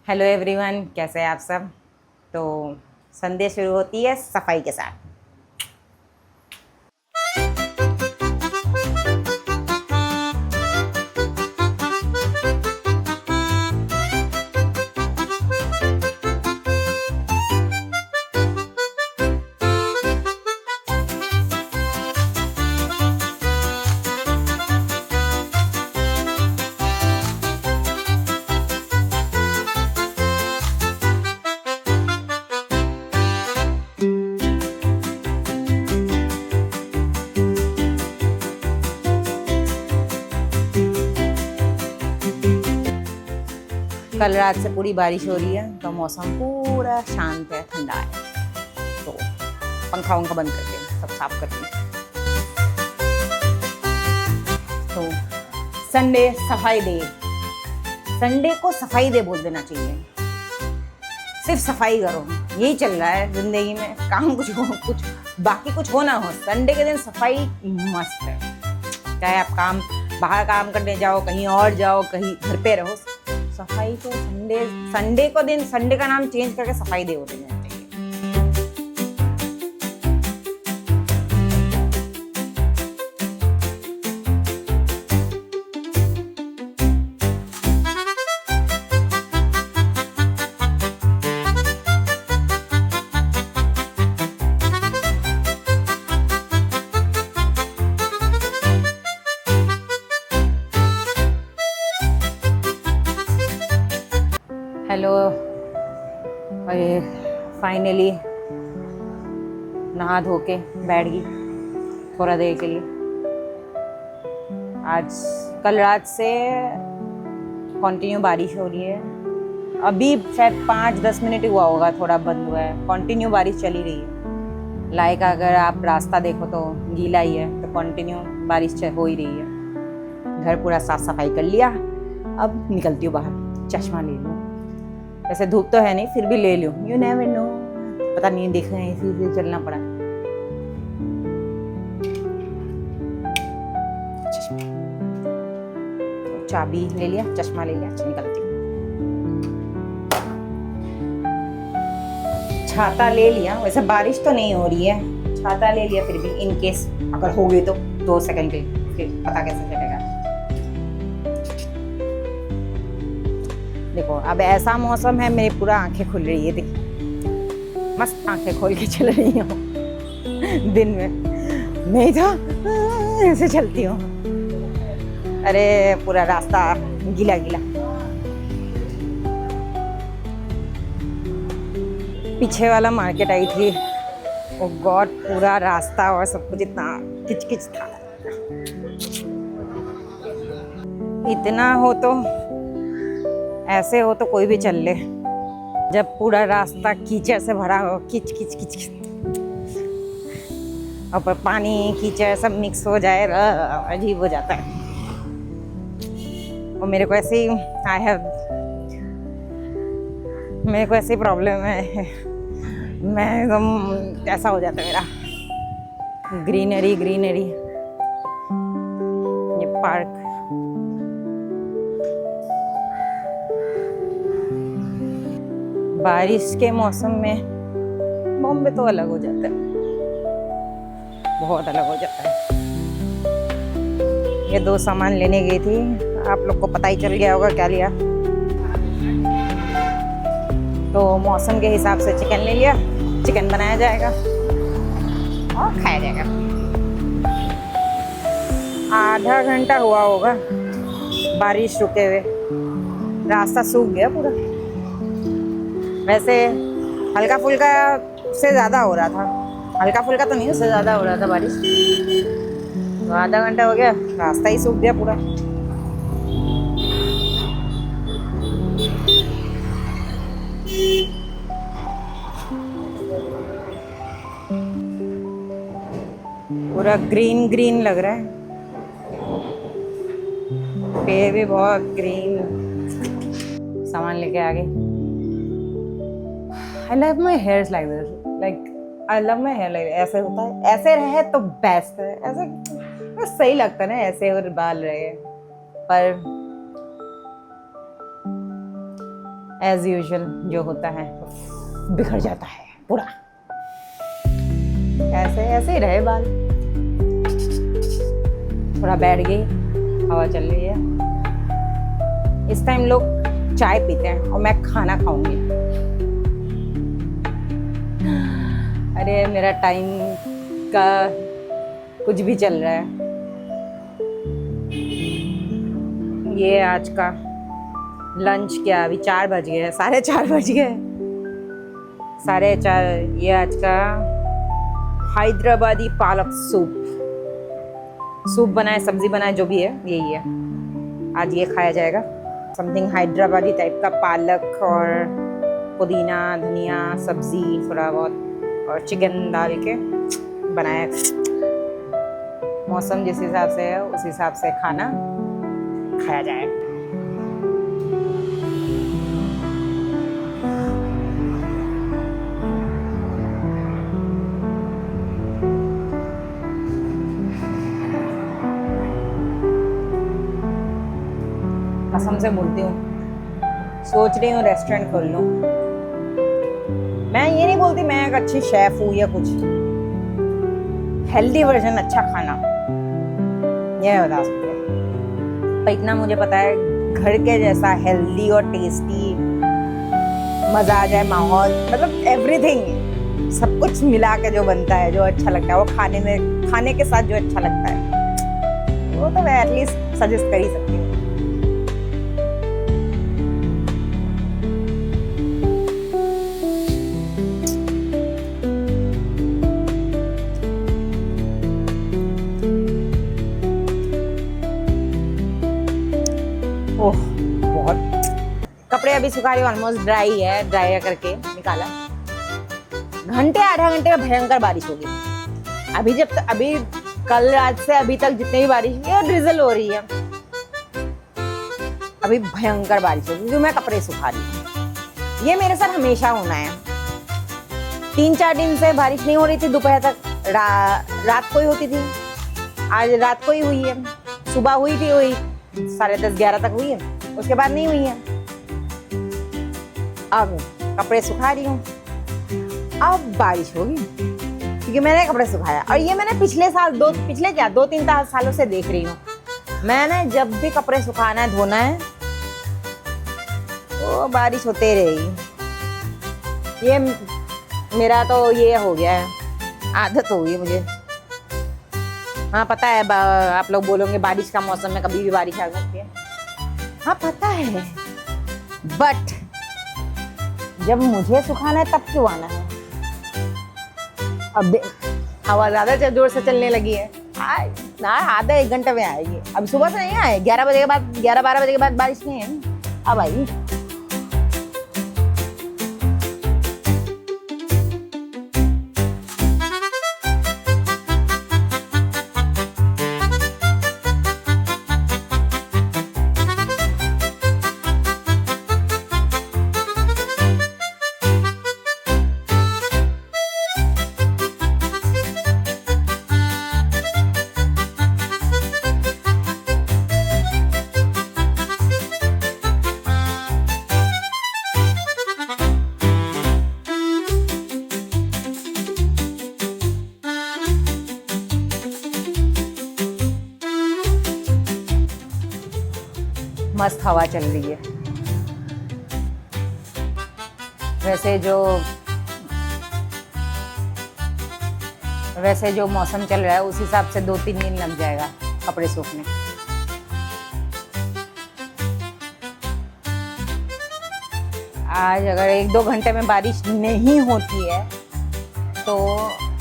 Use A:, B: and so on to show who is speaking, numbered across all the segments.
A: Hello everyone, कैसे हैं आप सब। तो संडे शुरू होती है सफाई के साथ। कल रात से पूरी बारिश हो रही है तो मौसम पूरा शांत है, ठंडा है। तो पंखा वंखा बंद करके सब साफ करके तो संडे सफाई डे। संडे को सफाई डे बोल देना चाहिए। सिर्फ सफाई करो, यही चल रहा है जिंदगी में। काम कुछ हो, कुछ बाकी कुछ हो ना हो, संडे के दिन सफाई मस्त है। चाहे आप बाहर काम करने जाओ, कहीं और जाओ, कहीं घर पे रहो, सफाई को संडे का नाम चेंज करके सफाई डे हो देना चाहिए। हेलो, अरे फाइनली नहा धो के बैठ गई थोड़ा देर के लिए। आज कल रात से कंटिन्यू बारिश हो रही है। अभी शायद 5-10 मिनट ही हुआ होगा, थोड़ा बंद हुआ है। कंटिन्यू बारिश चली रही है। लाइक अगर आप रास्ता देखो तो गीला ही है, तो कंटिन्यू बारिश हो ही रही है। घर पूरा साफ सफाई कर लिया, अब निकलती हूँ बाहर। चश्मा ले लूँ, वैसे धूप तो है नहीं, फिर भी ले लूँ। यू नेवर नो, पता नहीं देख रहे हैं, इसीलिए चलना पड़ा। चाबी ले लिया, चश्मा ले लिया, निकलती हूँ। छाता ले लिया, वैसे बारिश तो नहीं हो रही है, छाता ले लिया फिर भी इन केस अगर हो गई तो 2 सेकंड के लिए, फिर पता कैसे चलेगा। देखो अब ऐसा मौसम है, मेरी पूरा आंखें खुल रही है। देखो मस्त आंखें खोल के चल रही हूँ दिन में। नहीं तो ऐसे चलती हूँ। अरे पूरा रास्ता गीला गीला। पीछे वाला मार्केट आई थी, ओ गॉड, पूरा रास्ता और सब कुछ इतना किचकिच था। इतना हो तो ऐसे हो तो कोई भी चल ले, जब पूरा रास्ता कीचड़ से भरा हो, किच किच किच किच, और पानी कीचड़ सब मिक्स हो जाए, अजीब हो जाता है। और मेरे को ऐसे ही मेरे को ऐसी प्रॉब्लम है, मैं एकदम ऐसा हो जाता है मेरा। ग्रीनरी ग्रीनरी, ये पार्क। बारिश के मौसम में बॉम्बे तो अलग हो जाता है, बहुत अलग हो जाता है। ये 2 सामान लेने गई थी, आप लोग को पता ही चल गया होगा क्या लिया। तो मौसम के हिसाब से चिकन ले लिया, चिकन बनाया जाएगा और खाया जाएगा। आधा घंटा हुआ होगा बारिश रुके हुए, रास्ता सूख गया पूरा। वैसे हल्का फुल्का से ज़्यादा हो रहा था, हल्का फुल्का तो नहीं, उससे ज़्यादा हो रहा था बारिश। तो आधा घंटा हो गया, रास्ता ही सूख गया पूरा। पूरा ग्रीन ग्रीन लग रहा है, पेड़ भी बहुत ग्रीन। सामान लेके आ गए। I love my hairs like this. Like I love my hair like ऐसे होता है, ऐसे रहे तो बेस्ट है। ऐसे सही लगता है ना, ऐसे और बाल रहे। पर एज यूजुअल जो होता है बिखर जाता है पूरा। ऐसे ऐसे ही रहे बाल। थोड़ा बैठ गई, हवा चल रही है। इस टाइम लोग चाय पीते हैं और मैं खाना खाऊंगी। अरे मेरा टाइम का कुछ भी चल रहा है। ये आज का लंच क्या, अभी 4 बज गए, 4:30 बज गए, 4:30। ये आज का हैदराबादी पालक सूप बनाए, सब्जी बनाए, जो भी है यही है। आज ये खाया जाएगा। समथिंग हैदराबादी टाइप का, पालक और पुदीना धनिया सब्जी थोड़ा बहुत और चिकन डाल के बनाया। मौसम जिस हिसाब से है उस हिसाब से खाना खाया जाए। कसम से बोलती हूँ, सोच रही हूँ रेस्टोरेंट खोल लूँ। मैं ये नहीं बोलती मैं एक अच्छी शेफ हूँ या कुछ, हेल्दी वर्जन अच्छा खाना ये बता सकते हैं। पर इतना मुझे पता है, घर के जैसा हेल्दी और टेस्टी मजा आ जाए, माहौल मतलब एवरीथिंग, सब कुछ मिला के जो बनता है, जो अच्छा लगता है, वो खाने के साथ जो अच्छा लगता है, वो तो मैं एटलीस्ट सजेस्ट कर ही सकती हूँ। ओह बहुत कपड़े अभी सुखा रही हूँ, ऑलमोस्ट ड्राई है, ड्राई करके निकाला। घंटे आधा घंटे में भयंकर बारिश होगी। अभी कल रात से अभी तक जितनी भी बारिश हुई है, ड्रिजल हो रही है, अभी भयंकर बारिश होगी क्योंकि मैं कपड़े सुखा रही हूँ। ये मेरे साथ हमेशा होना है। 3-4 दिन से बारिश नहीं हो रही थी दोपहर तक, रात को ही होती थी। आज रात को ही हुई है, सुबह हुई थी, वही 10:30-11 तक हुई है, उसके बाद नहीं हुई है। अब कपड़े सुखा रही हूँ, अब बारिश होगी क्योंकि मैंने कपड़े सुखाया। और ये मैंने पिछले 2-3 सालों से देख रही हूँ। मैंने जब भी कपड़े सुखाना है, धोना है, तो बारिश होते रहेगी। ये मेरा तो ये हो गया है, आदत हो गई मुझे। हाँ पता है, आप लोग बोलोगे बारिश का मौसम में कभी भी बारिश आ सकती है। हाँ पता है, बट जब मुझे सुखाना है तब क्यों आना है? अब हवा ज्यादा जोर से चलने लगी है, आधा 1 घंटे में आएगी। अब सुबह से नहीं आए, 11 बजे के बाद, 11-12 बजे के बाद बारिश नहीं है, अब आएगी। मस्त हवा चल रही है। वैसे जो मौसम चल रहा है उस हिसाब से 2-3 दिन लग जाएगा कपड़े सूखने। आज अगर 1-2 घंटे में बारिश नहीं होती है तो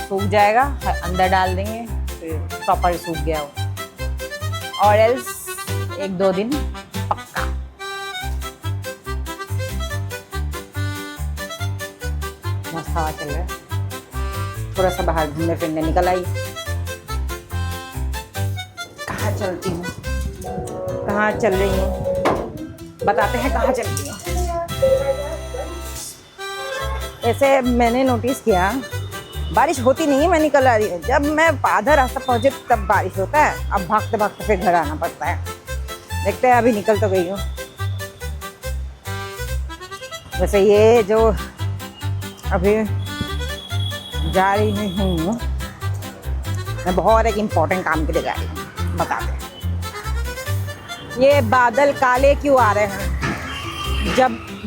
A: सूख जाएगा, अंदर डाल देंगे, फिर प्रॉपर सूख गया हो। और एल्स 1-2 दिन पक्का। मस्त हवा चल रहा है, थोड़ा सा बाहर घूमने फिरने निकल आई। कहाँ चलती हूँ, कहाँ चल रही हूँ, बताते हैं कहाँ चलती हूँ। ऐसे मैंने नोटिस किया, बारिश होती नहीं है, मैं निकल आ रही हूँ, जब मैं आधा रास्ता पहुँचे तब बारिश होता है। अब भागते भागते फिर घर आना पड़ता है। देखते हैं, अभी निकल तो गई हूँ। वैसे ये जो अभी जा रही हूँ मैं बहुत एक इम्पोर्टेंट काम के लिए जा रही हूँ, बता दें। ये बादल काले क्यों आ रहे हैं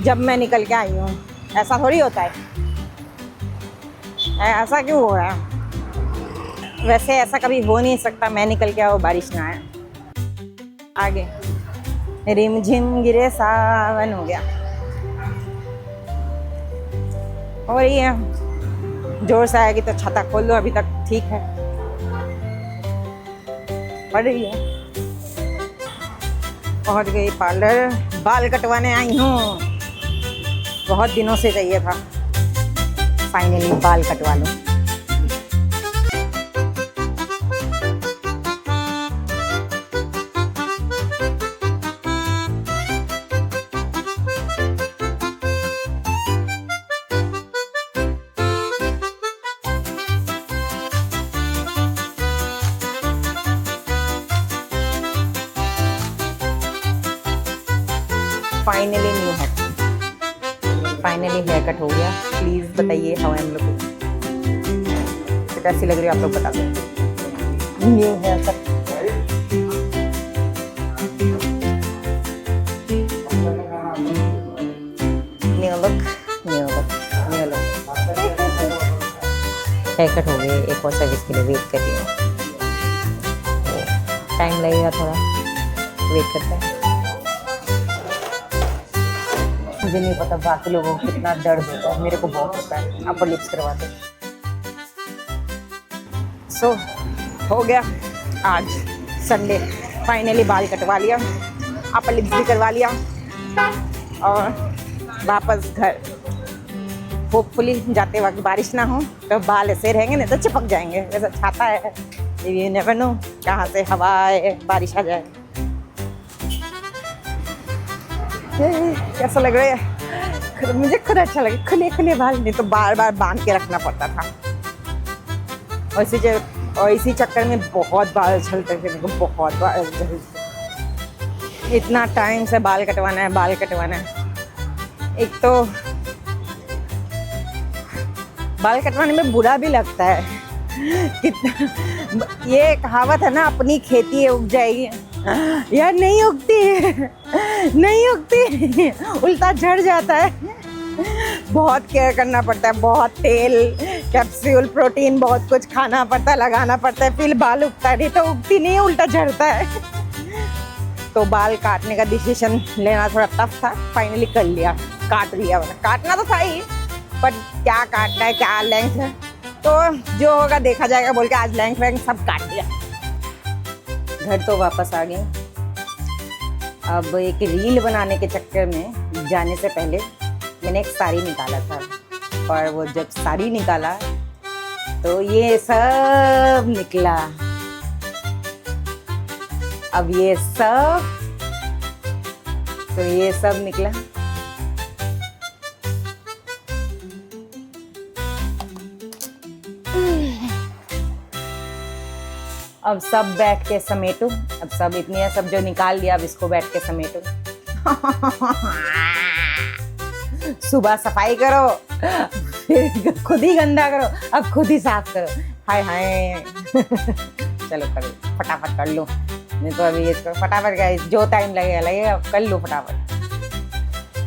A: जब मैं निकल के आई हूँ? ऐसा थोड़ी होता है, ऐसा क्यों हो रहा है? वैसे ऐसा कभी हो नहीं सकता मैं निकल के आओ बारिश ना आए। आगे रिमझिम गिरे सावन हो गया, और ये जोर से आएगी तो छाता खोल लो, अभी तक ठीक है, पड़ रही है। पहुंच गई पार्लर, बाल कटवाने आई हूँ, बहुत दिनों से चाहिए था, फाइनली बाल कटवा लूं। फाइनली न्यू है, फाइनली हेयर कट हो गया। प्लीज बताइए हाउ आई एम लुकिंग, कैसी लग रही है आप लोग बता दो। New haircut, new look, new look, new look. Haircut हो गए, एक और सर्विस के लिए वेट कर रही हूँ, टाइम लगेगा थोड़ा, वेट करते हैं। मुझे नहीं पता बाकी लोगों को कितना दर्द होता है, मेरे को बहुत होता है। अपर लिप्स करवाते। सो हो गया आज संडे, फाइनली बाल कटवा लिया, अपर लिप्स भी करवा लिया और वापस घर। होपफुली जाते वक्त बारिश ना हो तो बाल ऐसे रहेंगे, नहीं तो चिपक जाएंगे। वैसा छाता है, यू नेवर नो कहाँ से हवा आए, बारिश आ जाए। कैसा लग रहा है? मुझे खुद अच्छा लगे, खुले खुले बाल, नहीं तो बार बार बांध के रखना पड़ता था। और इसी चक्कर में बहुत बाल झड़ते थे, मेरे को बहुत बाल झड़ते। इतना टाइम से बाल कटवाना है, बाल कटवाना है। एक तो बाल कटवाने में बुरा भी लगता है कितना। ये कहावत है ना, अपनी खेती उग जाएगी, यार नहीं उगती, नहीं उगती, उल्टा झड़ जाता है। बहुत केयर करना पड़ता है, बहुत तेल, कैप्सूल, प्रोटीन, बहुत कुछ खाना पड़ता है, लगाना पड़ता है, फिर बाल उगता है। नहीं तो उगती नहीं, उल्टा झड़ता है। तो बाल काटने का डिसीजन लेना थोड़ा टफ था, फाइनली कर लिया, काट दिया। काटना तो था ही, पर क्या काटना है, क्या लेंथ है, तो जो होगा देखा जाएगा बोल के आज लेंथ वेंथ सब काट दिया। घर तो वापस आ गए। अब एक रील बनाने के चक्कर में जाने से पहले मैंने एक साड़ी निकाला था, और वो जब साड़ी निकाला तो ये सब निकला। अब ये सब निकला। अब सब बैठ के समेटो, अब सब इतनी है, सब जो निकाल लिया अब इसको बैठ के समेटो। सुबह सफाई करो, फिर खुद ही गंदा करो, अब खुद ही साफ करो। हाय हाय। चलो करो, फटाफट कर लो, नहीं तो अभी इसको फटाफट का जो टाइम लगेगा कर लो फटाफट।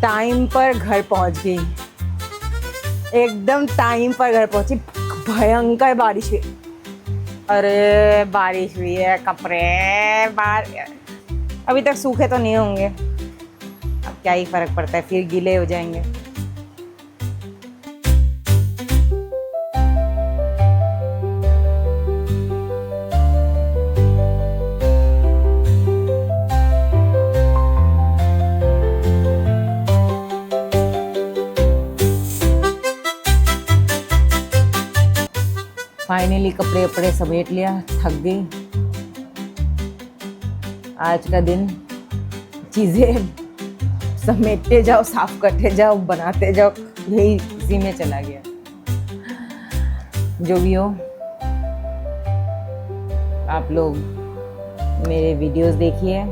A: टाइम पर घर पहुंच गई, एकदम टाइम पर घर पहुंची। भयंकर बारिश हुई, अरे बारिश हुई है, कपड़े अभी तक सूखे तो नहीं होंगे, अब क्या ही फर्क पड़ता है, फिर गीले हो जाएंगे। फाइनली कपड़े वपड़े समेट लिया, थक गई। आज का दिन चीजें समेटते जाओ, साफ करते जाओ, बनाते जाओ, यही इसी में चला गया। जो भी हो, आप लोग मेरे वीडियोस देखिए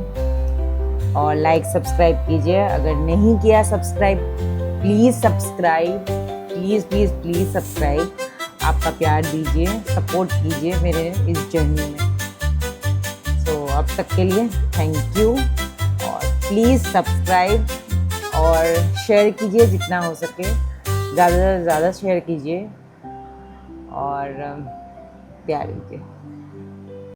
A: और लाइक सब्सक्राइब कीजिए। अगर नहीं किया subscribe please subscribe, please please please subscribe, आपका प्यार दीजिए, सपोर्ट कीजिए मेरे इस जर्नी में। सो अब तक के लिए थैंक यू, और प्लीज़ सब्सक्राइब और शेयर कीजिए जितना हो सके, ज़्यादा से ज़्यादा शेयर कीजिए और प्यार दीजिए।